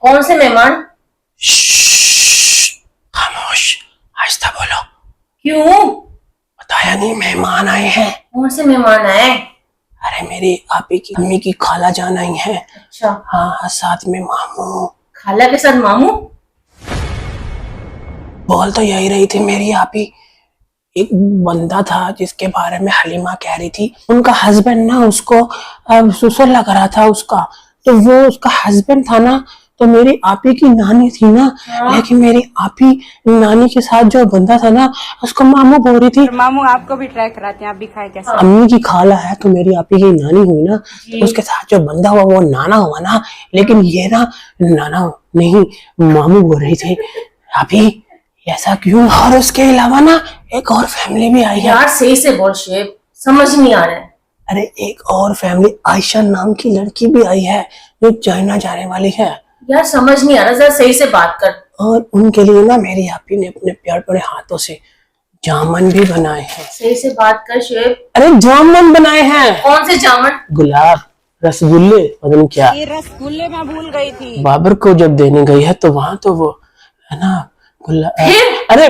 कौन से मेहमान? खामोश, आहिस्ता बोलो। क्यों? बताया नहीं, मेहमान आए हैं। कौन से मेहमान आए? अरे मेरी आपी की अम्मी की खाला जान आई है। अच्छा। हाँ, साथ में मामू। खाला के साथ मामू? बोल तो यही रही थी मेरी आपी। एक बंदा था जिसके बारे में हलीमा कह रही थी, उनका हस्बैंड ना उसको ससुर लग रहा था उसका, तो वो उसका हस्बैंड था ना, तो मेरी आपी की नानी थी ना। हाँ। लेकिन मेरी आपी नानी के साथ जो बंदा था ना, उसको मामू बोल रही थी। मामू आपको भी ट्राई कराते हैं, आप भी खाए कैसे? अम्मी की खाला है तो मेरी आपी की नानी हुई ना, तो उसके साथ जो बंदा हुआ वो नाना हुआ ना, लेकिन ये ना नाना नहीं मामू बोल रही थी। अभी ऐसा क्यों? और उसके अलावा ना एक और फैमिली भी आई है। यार सही से बोल शेब, समझ नहीं आ रहा है। अरे एक और फैमिली आयशा नाम की लड़की भी आई है जो चाइना जाने वाली है। यार समझ नहीं आ रहा, जरा सही से बात कर। और उनके लिए ना मेरी आपी ने अपने प्यार भरे हाथों से जामुन भी बनाए हैं। सही से बात कर शेब। अरे जामुन बनाए हैं। कौन से जामुन? गुलाब, रसगुल्ले, पता नहीं क्या। ये रसगुल्ले मैं भूल गई थी। बाबर को जब देने गई है तो वहां तो वो है ना अरे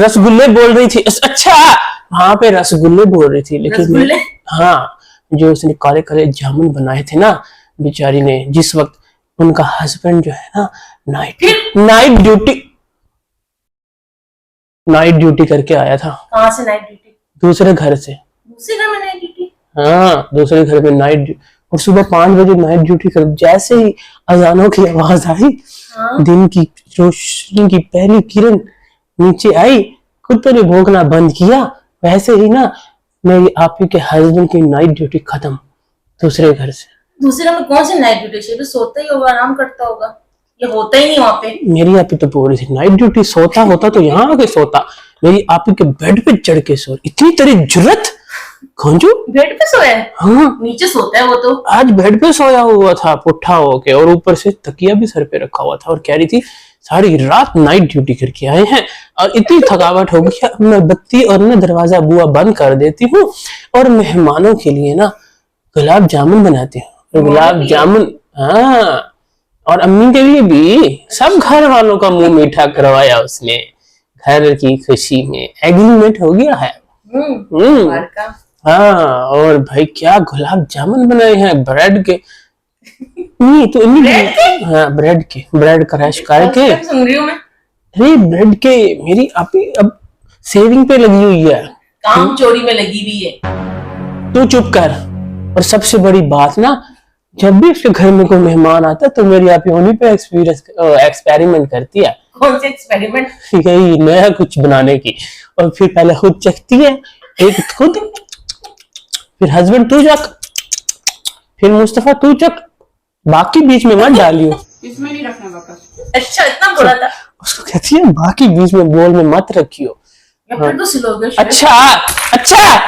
रसगुल्ले बोल रही थी। अच्छा, वहां पे रसगुल्ले बोल रही थी, लेकिन रसगुल्ले? हाँ, जो उसने काले काले जामुन बनाए थे ना बेचारी ने, जिस वक्त उनका हस्बैंड जो है ना नाइट ड्यूटी करके आया था। कहाँ से नाइट ड्यूटी? दूसरे घर से। दूसरे घर में नाइट ड्यूटी? हाँ, दूसरे घर में नाइट, और सुबह 5 बजे नाइट ड्यूटी कर, जैसे ही अजानों की आवाज आई, हाँ? दिन की रोशनी की पहली किरण नीचे आई, कुत्ते ने भौंकना बंद किया, वैसे ही ना मेरी आपी के हस्बैंड की नाइट ड्यूटी खत्म दूसरे घर से। दूसरे घर में कौन सी नाइट ड्यूटी? शेब सोता ही होगा, आराम करता होगा, ये होता ही नहीं वहाँ पे। मेरी आपी तो बोल रही थी नाइट ड्यूटी, सोता होता तो यहाँ आके सोता। मेरी आपी के बेड पे चढ़ के सो, इतनी तेरी जुर्रत खोजू। बेड पे सोया है? हाँ, नीचे सोता है वो तो। आज बेड पे सोया हुआ था पुट्ठा होके, और ऊपर से तकिया भी सर पे रखा हुआ था, और कह रही थी सारी रात नाइट ड्यूटी करके आए हैं और इतनी थकावट हो गई, मैं बत्ती और ना दरवाजा बुआ बंद कर देती हूँ और मेहमानों के लिए ना गुलाब जामुन बनाती हूँ। और गुलाब जामुन, हाँ, और अम्मी के लिए भी, सब घर वालों का मुंह मीठा करवाया उसने। घर की खुशी में एग्रीमेंट हो गया है। बाहर का। हाँ, और भाई क्या गुलाब जामुन बनाए हैं ब्रेड के। नहीं तो ब्रेड के? हाँ, ब्रेड क्रश करके। सुन रही हूँ मैं। अरे ब्रेड के, मेरी आपी अब सेविंग पे लगी हुई है, काम चोरी में लगी हुई है। तू चुप कर। और सबसे बड़ी बात ना, जब भी उसके घर में कोई मेहमान आता है तो मेरी आपी उन्हीं पे एक्सपेरिमेंट करती है। कौन से एक्सपेरिमेंट? यही नया कुछ बनाने की, और फिर पहले खुद चखती है, एक खुद, फिर हस्बैंड तू चख, फिर मुस्तफा तू चख, बाकी बीच में मत डालियो। इसमें नहीं रखना वापस। अच्छा, इतना बुरा था? उसको कहती है बाकी बीच में बोल में मत रखियो। या फिर तो स्लो हो गया। अच्छा,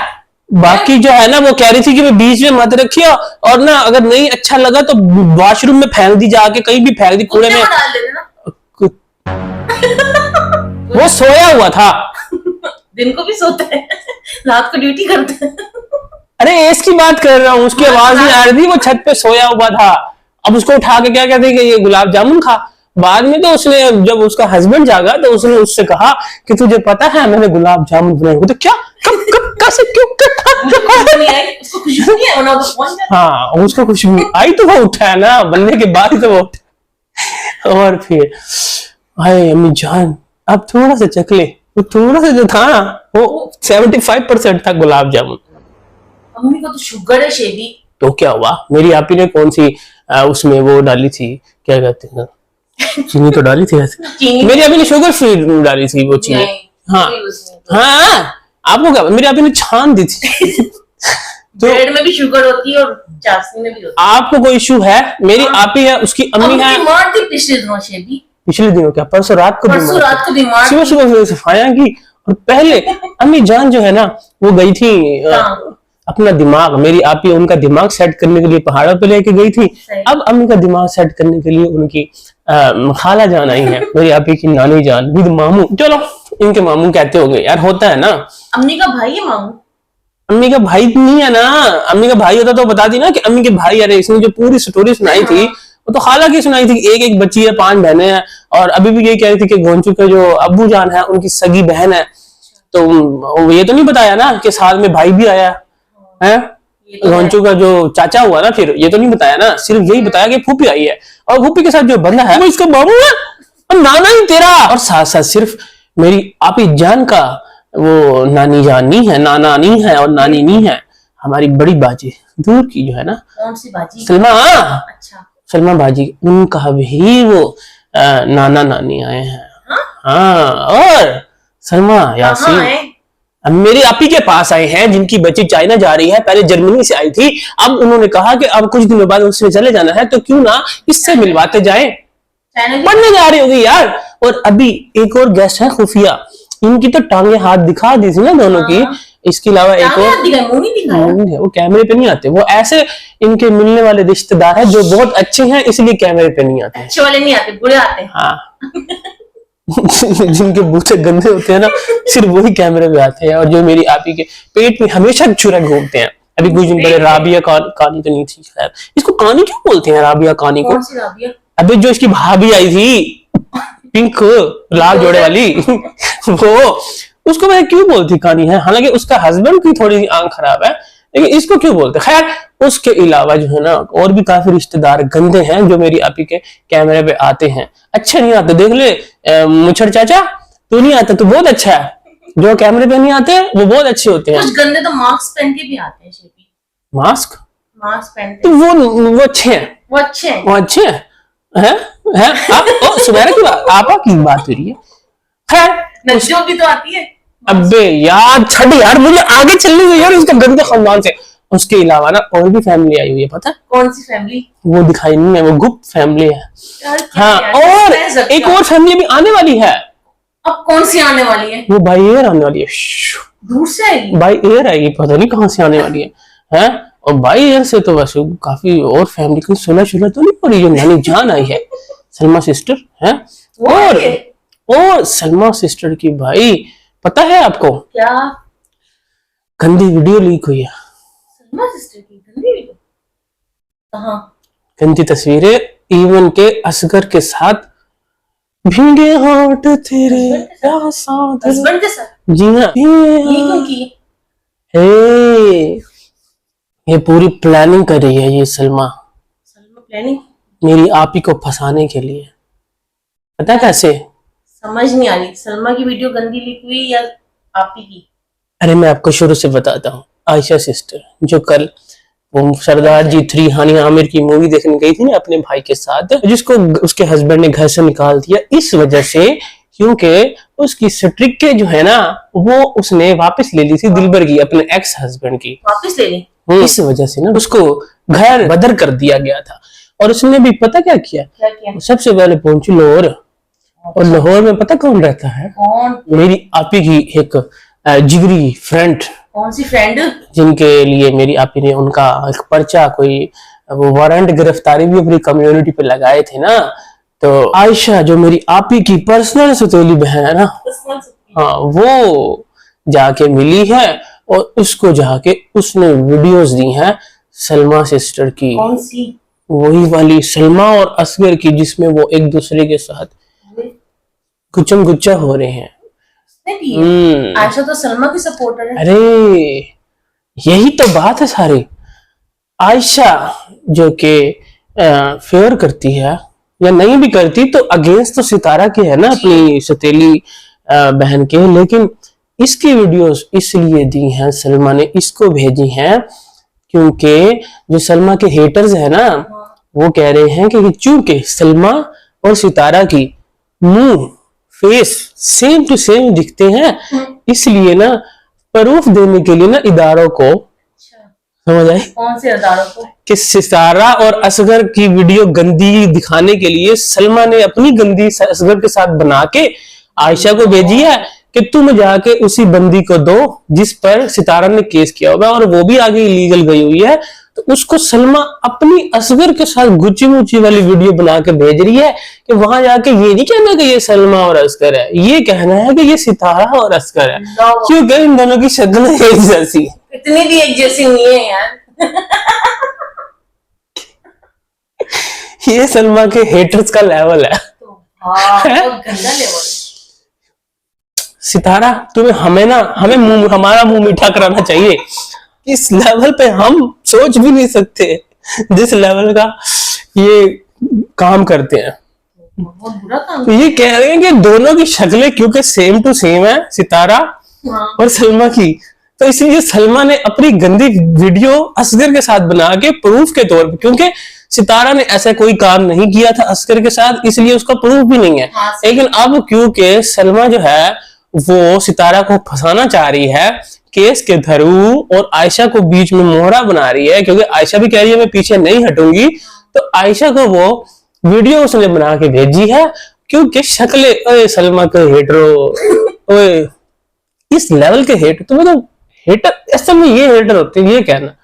बाकी जो है ना वो कह रही थी कि मैं बीच में मत रखियो, और ना अगर नहीं अच्छा लगा तो वॉशरूम में फेंक दी, जाके कहीं भी फेंक दी, कूड़े में डाल देते ना। वो सोया हुआ था। दिन को भी सोता है, रात को ड्यूटी करता है। अरे इसकी बात कर रहा हूँ, उसकी आवाज नहीं आ रही थी, वो छत पे सोया हुआ था। अब उसको उठा के क्या कहते कि ये गुलाब जामुन खा। बाद में तो उसने, जब उसका हस्बैंड जागा तो उसने उससे कहा कि तुझे पता है मैंने गुलाब जामुन बनाए। तो क्या, कब कब कैसे, क्यों, नहीं आई, उसको खुशबू नहीं है, वरना तो पहुंच जाता। हाँ, उसको खुशबू आई तो वो उठा है ना, बनने के बाद ही तो वो उठा। और फिर भाई अम्मी जान अब थोड़ा सा चख ले, वो थोड़ा सा जो था वो 75% था गुलाब जामुन। अम्मी को तो शुगर है शेबी। तो क्या हुआ, मेरी आपी ने कौन सी उसमें वो डाली थी, क्या कहते हैं, चीनी तो डाली थी चीनी? मेरी आपी ने शुगर फ्री डाली थी वो चीनी। हाँ हाँ, आपको क्या, मेरी आपी ने छान दी थी। तो ब्रेड में भी शुगर होती है और चाशनी में भी होती है। आपको कोई इशू है? मेरी आपी है, उसकी अम्मी है। बीमार थी पिछले दिनों शेबी। पिछले दिनों क्या, परसों रात को बीमार, सुबह सुबह सफाया की, और पहले अम्मी जान जो है ना वो गई थी अपना दिमाग, मेरी आपी उनका दिमाग सेट करने के लिए पहाड़ों पे लेके गई थी। अब अम्मी का दिमाग सेट करने के लिए उनकी खाला जान आई है, मेरी आपी की नानी जान विद मामू। चलो इनके मामू कहते होंगे यार, होता है ना। अम्मी का भाई है मामू? अम्मी का भाई नहीं है ना, अम्मी का भाई होता तो बता दी ना कि अम्मी के भाई। अरे इसने जो पूरी स्टोरी सुनाई थी वो तो खाला की सुनाई थी, एक एक बच्ची है, 5 बहनें हैं, और अभी भी ये कह रही थी कि गोंचू के जो अब्बू जान है उनकी सगी बहन है। तो ये तो नहीं बताया ना कि साथ में भाई भी आया है, गोंचू का जो चाचा हुआ ना, फिर ये तो नहीं बताया ना, सिर्फ यही बताया कि फूफी आई है, और फूफी के साथ जो बंदा है वो इसका बाबू है और नाना ही तेरा, और साथ साथ सिर्फ मेरी आपी जान का वो नानी जान नहीं है, नाना नहीं है और नानी नहीं है, हमारी बड़ी बाजी दूर की जो है ना, कौन सी बाजी? सलमा। अच्छा, सलमा बाजी, उनका भी वो नाना नानी आए हैं। हाँ, और सलमा यासीन अब मेरी आपी के पास आए हैं, जिनकी बच्ची चाइना जा रही है, पहले जर्मनी से आई थी, अब उन्होंने कहा कि अब कुछ दिनों बाद उसमें चले जाना है, तो क्यों ना इससे मिलवाते जाएं, पढ़ने जा रही होगी यार। और अभी एक और गेस्ट है खुफिया, इनकी तो टांगे हाथ दिखा दी थी ना दोनों की, इसके अलावा एक और वो कैमरे पे नहीं आते, वो ऐसे इनके मिलने वाले रिश्तेदार हैं जो बहुत अच्छे हैं, इसलिए कैमरे पे नहीं आते। अच्छे वाले नहीं आते, बुरे आते हैं। हाँ जिनके बूथे गंदे होते हैं ना, सिर्फ वही कैमरे पे आते हैं, और जो मेरी आपी के पेट में हमेशा छुरा घूमते हैं। अभी कुछ दिन पहले राबिया कहानी तो नहीं थी, खैर इसको कहानी क्यों बोलते हैं राबिया कहानी को? कौन सी राबिया? अबे जो इसकी भाभी आई थी, पिंक लाल जोड़े वाली वो, उसको मैं क्यों बोलती कहानी है, हालांकि उसका हस्बैंड की थोड़ी सी आंख खराब है, लेकिन इसको क्यों बोलते? खैर उसके अलावा जो है ना और भी काफी रिश्तेदार गंदे हैं जो मेरी आपी के कैमरे पे आते हैं, अच्छे नहीं आते। देख ले मुछड़ चाचा, तू नहीं आता तो बहुत अच्छा है, जो कैमरे पे नहीं आते वो बहुत अच्छे होते हैं। कुछ गंदे तो मास्क पहन के भी आते हैं। शेपी मास्क पहनते तो वो अच्छे हैं, वो अच्छे हैं, वो अच्छे हैं आप सुबह की बात, आपा की बात हो रही है। खैर नज्जो भी तो आती है। अबे यार छड़ यार, मुझे आगे चलने दो यार उसके गंदे खानदान से। उसके अलावा ना और भी फैमिली आई हुई है, पता है? कौन सी फैमिली? वो दिखाई नहीं है, वो गुप्त फैमिली है। हाँ, यार, और एक और फैमिली भी आने वाली है। अब कौन सी आने वाली है? वो बाई एयर आने वाली है, दूर से आएगी, बाई एयर आएगी, पता नहीं कहाँ से आने वाली है, हैं? और बाई एयर से तो वैसे काफी और फैमिली की सुलह तो नहीं हो रही है, नानी जान आई है, सलमा सिस्टर है, और सलमा सिस्टर की भाई पता है आपको क्या? गंदी वीडियो लीक हुई है। सलमा सिस्टर की गंदी वीडियो? कहाँ? गंदी तस्वीरें, इवन के असगर के साथ, भीगे होठ तेरे हस्बैंड के साथ? जी हाँ, ये क्यों की? ये पूरी प्लानिंग कर रही है ये सलमा प्लानिंग मेरी आपी को फंसाने के लिए। पता कैसे? समझ नहीं आ रही, सलमा की वीडियो गंदी लीक हुई या आपी की? अरे मैं आपको शुरू से बताता हूँ। आयशा सिस्टर जो कल वो सरदार जी 3 हानिया आमिर की मूवी देखने गई थी ना अपने भाई के साथ, जिसको उसके हस्बैंड ने घर से निकाल दिया इस वजह से, क्योंकि उसकी स्ट्रिक जो है ना वो उसने वापस ले ली थी दिलबर की, अपने एक्स हस्बैंड की वापस ले ली। इस वजह से ना उसको घर बदर कर दिया गया था। और उसने भी पता क्या किया? क्या किया? सबसे पहले पहुंची लाहौर, और लाहौर में पता कौन रहता है? कौन? मेरी आपी की एक जिगरी फ्रेंड। कौन सी फ्रेंड? जिनके लिए मेरी आपी ने उनका एक पर्चा, कोई वो वारंट गिरफ्तारी भी अपनी कम्युनिटी पे लगाए थे ना। तो आयशा जो मेरी आपी की पर्सनल सौतेली बहन है ना, हाँ, वो जाके मिली है और उसको जाके उसने वीडियोस दी हैं सलमा सिस्टर की। कौन सी? वही वाली सलमा और असगर की, जिसमें वो एक दूसरे के साथ गुच्चम गुच्चा हो रहे हैं। आयशा तो सलमा की सपोर्टर है। अरे यही तो बात है सारी। आयशा जो के फेवर करती है या नहीं भी करती तो अगेंस्ट तो सितारा के है ना, अपनी सतीली बहन के, लेकिन इसकी वीडियोस इसलिए दी हैं, सलमा ने इसको भेजी हैं क्योंकि जो सलमा के हेटर्स है ना वो कह रहे हैं कि चूंकि सलमा और सितारा की मुंह फेस सेम टू सेम दिखते हैं, इसलिए ना प्रूफ देने के लिए ना इदारों को, समझ आए? कौन से इदारों को? कि सितारा और असगर की वीडियो गंदी दिखाने के लिए सलमा ने अपनी गंदी असगर के साथ बना के आयशा को भेजी है कि तुम जाके उसी बंदी को दो जिस पर सितारा ने केस किया होगा, और वो भी आगे इलीगल गई हुई है, तो उसको सलमा अपनी असगर के साथ गुच्ची मुच्ची वाली वीडियो बना के भेज रही है कि वहां जाके ये नहीं कहना कि ये सलमा और असगर है, ये कहना है कि ये सितारा और असगर है, क्योंकि इन दोनों की शक्ल एक जैसी। इतनी भी एक जैसी नहीं है यार। ये सलमा के हेटर्स का लेवल है। तो हाँ, बहुत गंदा लेवल। सितारा तुम्हें हमें हमारा मुंह मीठा कराना चाहिए। इस लेवल पे हम सोच भी नहीं सकते जिस लेवल का ये काम करते हैं। बहुत बुरा काम। तो ये कह रहे हैं कि दोनों की शक्लें क्योंकि सेम टू सेम है, सितारा और सलमा की, तो इसलिए सलमा ने अपनी गंदी वीडियो असगर के साथ बना के प्रूफ के तौर पे, क्योंकि सितारा ने ऐसा कोई काम नहीं किया था असगर के साथ, इसलिए उसका प्रूफ भी नहीं है। लेकिन अब क्योंकि सलमा जो है वो सितारा को फंसाना चाह रही है केस के थ्रू और आयशा को बीच में मोहरा बना रही है, क्योंकि आयशा भी कह रही है मैं पीछे नहीं हटूंगी, तो आयशा को वो वीडियो उसने बना के भेजी है क्योंकि शक्लें, ओए सलमा के हेटरो, ओए इस लेवल के हेटर, तुम्हें तो हेटर असल में ये हेटर होते हैं, ये कहना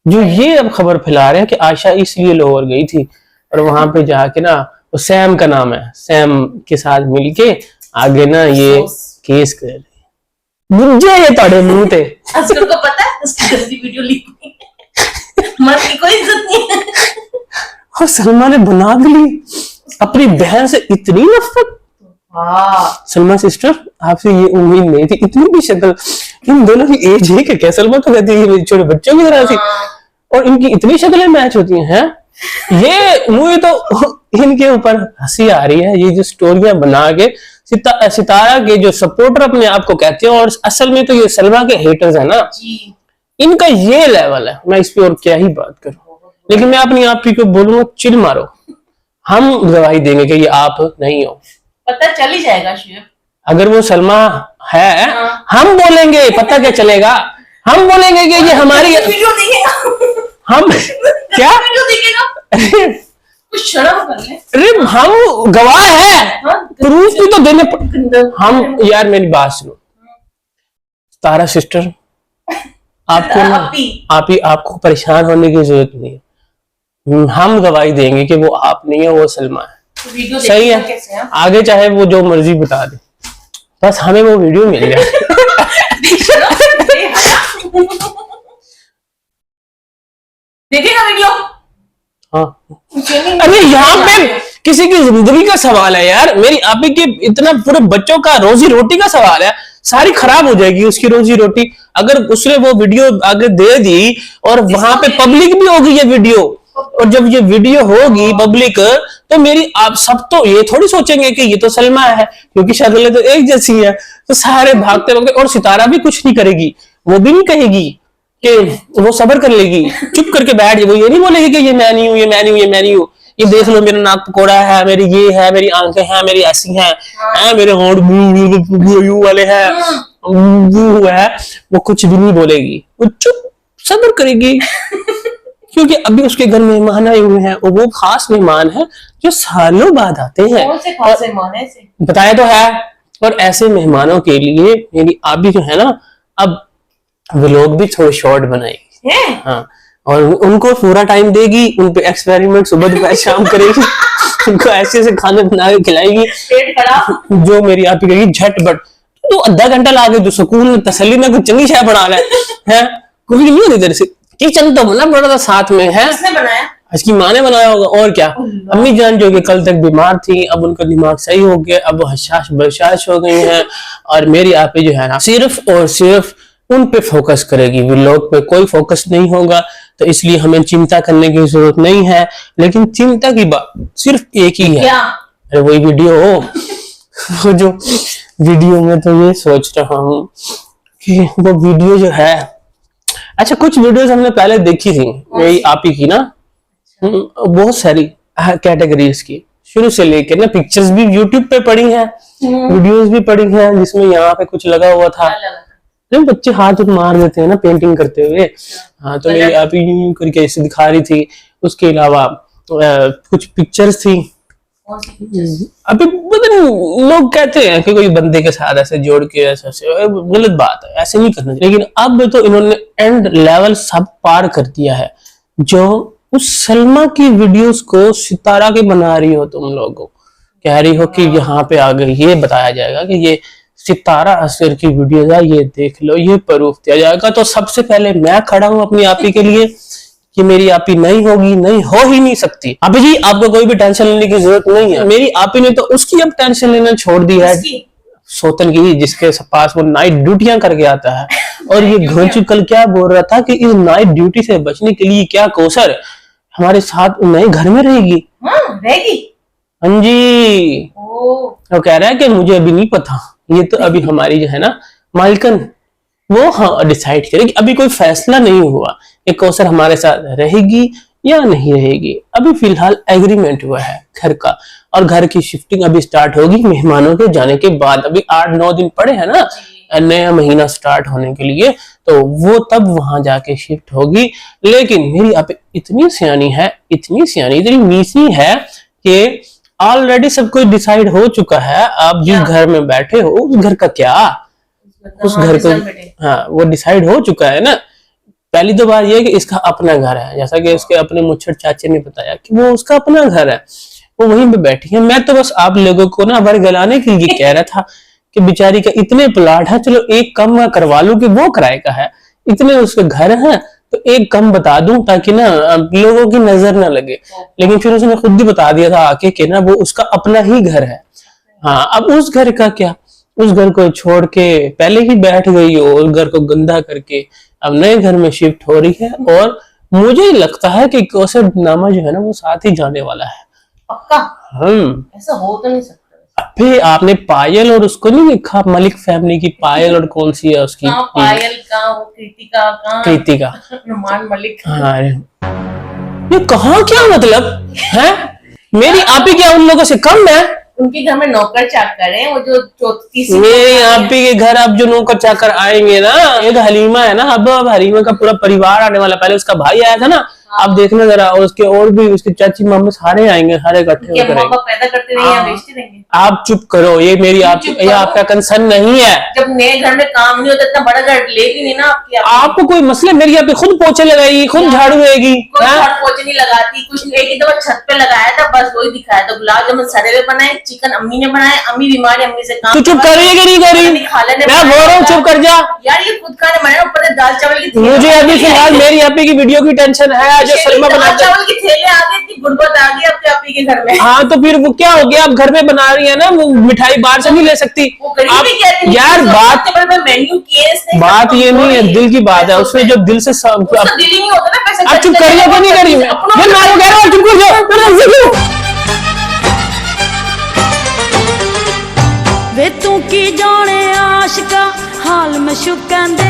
जो ये अब खबर फैला रहे हैं कि आयशा इसलिए लाहौर गई थी और वहां पे जाके ना, वो सैम का नाम है, सैम के साथ मिलके आगे ना ये केस कर रही मुझे ये तोड़े मुंह थे। असगर को पता है उसकी गंदी वीडियो लीक हुई, मर्द की कोई इज्जत नहीं है। और सलमा ने बना भी ली अपनी बहन से इतनी नफरत। सलमा सिस्टर आपसे ये उम्मीद नहीं थी, इतनी भी शक्ल, इन दोनों की एज है क्या? सलमा तो कहती है छोटे बच्चों की तरह थी और इनकी इतनी शक्लें मैच होती हैं। ये मुझे तो इनके ऊपर हंसी आ रही है, ये जो स्टोरियां बना के सितारा के जो सपोर्टर अपने आप को कहते हैं और असल में तो ये सलमा के हेटर्स है ना जी। इनका ये लेवल है। मैं इस पे और क्या ही बात करूं, लेकिन मैं अपनी आप ही को बोलूंगा चिल मारो, हम गवाही देंगे कि ये आप नहीं हो। पता चल ही जाएगा शिव, अगर वो सलमा है हम बोलेंगे, पता क्या चलेगा, हम बोलेंगे कि ये हमारी वीडियो देखेगा, हम क्या वीडियो देखेगा, कुछ शर्म कर ले। अरे हम गवाह है, प्रूफ भी तो देने हम। यार मेरी बात सुनो तारा सिस्टर, आपको ना आपको परेशान होने की जरूरत नहीं है, हम गवाही देंगे कि वो आप नहीं है, वो सलमा है। वीडियो सही है, आगे चाहे वो जो मर्जी बता दे, बस हमें वो वीडियो मिल जाए। देखेगा वीडियो। हाँ अरे यहाँ पे किसी की जिंदगी का सवाल है यार, मेरी आप ही के इतना पूरे बच्चों का रोजी रोटी का सवाल है, सारी खराब हो जाएगी उसकी रोजी रोटी अगर उसने वो वीडियो आगे दे दी और वहां पे पब्लिक भी होगी ये वीडियो, और जब ये वीडियो होगी पब्लिक तो मेरी आप सब तो ये थोड़ी सोचेंगे कि ये तो सलमा है क्योंकि शक्लें तो एक जैसी है, तो सारे भागते भागते, और सितारा भी कुछ नहीं करेगी, वो भी नहीं कहेगी कि वो सब्र कर लेगी, चुप करके बैठ जाए, वो ये नहीं बोलेगी कि ये मैं नहीं हूं, ये मैं नहीं हूं, ये मैं नहीं हूं, ये देख लो मेरा नाक पकोड़ा है, मेरी ये है, मेरी आंखें हैं, मेरी ऐसी हैं, मेरे होंठ ब्लू वाले हैं, वो है, वो कुछ भी नहीं बोलेगी, वो चुप सब्र करेगी क्योंकि अभी उसके घर मेहमान आए हुए हैं और वो खास मेहमान है जो सालों बाद आते हैं। कौन से खास मेहमान है ऐसे? बताया तो है, और ऐसे मेहमानों के लिए मेरी आबी जो है ना अब व्लॉग भी थोड़े शॉर्ट बनाएगी, हाँ, और उनको पूरा टाइम देगी, उन पे एक्सपेरिमेंट सुबह दोपहर शाम करेगी, उनको ऐसे ऐसे खाने बना के खिलाएगी, पेट खराब जो मेरी आप कहेगी झटपट, तो आधा घंटा ला के जो सुकून तसल्ली में कुछ चंगी शाय बना रहा है कोई नहीं होती इधर से। किचन तो बना बड़ा था साथ में है, किसने बनाया? इसकी माँ ने बनाया होगा और क्या। अम्मी जान जो कि कल तक बीमार थी अब उनका दिमाग सही हो गया, अब वो हशाश बर्शाश हो गई हैं, और मेरी आपे जो है ना सिर्फ और सिर्फ उन पे फोकस करेगी, व्लॉग पे कोई फोकस नहीं होगा, तो इसलिए हमें चिंता करने की जरूरत नहीं है। लेकिन चिंता की बात सिर्फ एक ही है, क्या? अरे वही वीडियो हो वो जो वीडियो में तो ये सोच रहा हूँ कि वो वीडियो जो है, अच्छा कुछ वीडियोस हमने पहले देखी थी मेरी आप ही की ना, बहुत सारी कैटेगरीज की, शुरू से लेकर ना पिक्चर्स भी यूट्यूब पे पड़ी हैं, वीडियोस भी पड़ी हैं जिसमें यहाँ पे कुछ लगा हुआ था, जब बच्चे हाथ मार देते हैं ना पेंटिंग करते हुए, हाँ, तो मेरी आप ही करके ऐसे दिखा रही थी। उसके अलावा कुछ पिक्चर्स थी, अभी पता नहीं लोग कहते हैं कि कोई बंदे के साथ ऐसे जोड़ के ऐसे गलत बात है, ऐसे नहीं करना चाहिए, लेकिन अब तो इन्होंने एंड लेवल सब पार कर दिया है। जो उस सलमा की वीडियोस को सितारा के बना रही हो, तुम लोगों कह रही हो कि यहाँ पे आगे ये बताया जाएगा कि ये सितारा असगर की वीडियो है, ये देख लो, ये प्रूफ दिया जाएगा, तो सबसे पहले मैं खड़ा हूं अपनी आप ही के लिए कि मेरी आपी नहीं होगी, नहीं हो ही नहीं सकती। आपी जी आपको कोई भी टेंशन लेने की जरूरत नहीं है। मेरी आपी ने तो उसकी अब टेंशन लेना छोड़ दिया है, इसकी? सोतन की, जिसके पास वो नाइट ड्यूटियां करके आता है। और ये घोंचू कल क्या बोल रहा था कि इस नाइट ड्यूटी से बचने के लिए क्या कौशल हमारे साथ नए घर में रहेगी। हाँ रहेगी। हाँ जी। ओ वो कह रहा है कि मुझे अभी नहीं पता, ये तो अभी हमारी जो है ना मालकन वो हाँ डिसाइड करेगी, अभी कोई फैसला नहीं हुआ ये कौशल हमारे साथ रहेगी या नहीं रहेगी। अभी फिलहाल एग्रीमेंट हुआ है घर का, और घर की शिफ्टिंग अभी स्टार्ट होगी मेहमानों के जाने के बाद। अभी 8-9 दिन पड़े हैं ना नया महीना स्टार्ट होने के लिए, तो वो तब वहां जाके शिफ्ट होगी। लेकिन मेरी आप इतनी सियानी है, इतनी सियानी, इतनी मीसी है कि ऑलरेडी सब कुछ डिसाइड हो चुका है। आप जिस घर में बैठे हो उस घर का क्या, उस घर को हाँ वो डिसाइड हो चुका है ना। पहली तो बात यह है कि इसका अपना घर है, जैसा कि इसके अपने मुच्छर चाचे ने बताया कि वो उसका अपना घर है, वो वहीं पे बैठी है। मैं तो बस आप लोगों को ना वर्गलाने के लिए कह रहा था कि बेचारी का इतने प्लाट है, चलो एक कम मैं करवा लूं कि वो किराए का है, इतने उसके घर हैं तो एक कम बता दूं ताकि ना लोगों की नजर ना लगे। लेकिन फिर उसने खुद ही बता दिया था आके कि ना वो उसका अपना ही घर है। हाँ अब उस घर का क्या, उस घर को छोड़ के पहले ही बैठ गई हो, उस घर को गंदा करके अब नए घर में शिफ्ट हो रही है। और मुझे लगता है कि कौशल नामा जो है ना वो साथ ही जाने वाला है। पक्का? ऐसा हो तो नहीं सकता। अबे आपने पायल और उसको नहीं देखा, मलिक फैमिली की पायल और कौन सी है उसकी, पायल का, वो कृतिका का, कृतिका नुमान मलिक। हाँ ये कहाँ क्या मतलब है, मेरी आपी क्या उन लोगों से कम है? उनके घर में नौकर चाकर है, वो जो चौथी मेरी आपी के घर अब जो नौकर चाकर आएंगे ना, एक हलीमा है ना, अब हलीमा का पूरा परिवार आने वाला। पहले उसका भाई आया था ना, अब देखना जरा, और उसके और भी उसके चाची मामा सारे आएंगे, सारे इकट्ठे होकर पैदा करते रहेंगे या बेचते रहेंगे। आप चुप करो, ये मेरी ये आपका कंसर्न नहीं है। जब नए घर में काम नहीं होता, इतना बड़ा घर लेगी नहीं ना आपकी। आपको कोई मसले, मेरी आपकी खुद पोछे लगाएगी, खुद झाड़ू देगी, कोई झाड़ पोछे नहीं लगाती कुछ। एक ही दफा छत पे लगाया था, बस वही दिखाया था। गुलाब जामुन सड़े हुए बनाए, चिकन अम्मी ने बनाया, अम्मी बीमार है, अम्मी से काम। तू चुप कर रही है कि नहीं कर रही? मैं बोल रहा हूँ चुप कर जा यार, ये खुद खाने बनाया, ऊपर दाल चावल की। मुझे अभी फिलहाल मेरी आपी की वीडियो की टेंशन है, जो सलमा बना चावल की थैले आ गए, इतनी गुर्बत आ गई आपके आपी के घर में। हाँ तो फिर वो क्या हो गया, आप घर में बना रही है ना, वो मिठाई बाहर से नहीं ले सकती आप। यार बात ये नहीं है, दिल की बात है, उसने जो दिल से दिल ही नहीं होता ना पैसे। आप चुप करिए कि नहीं करी? मैं आपको कह रहा हूँ चुप कर जाओ। वे तू की जाने आशिका हाल में शुकंदे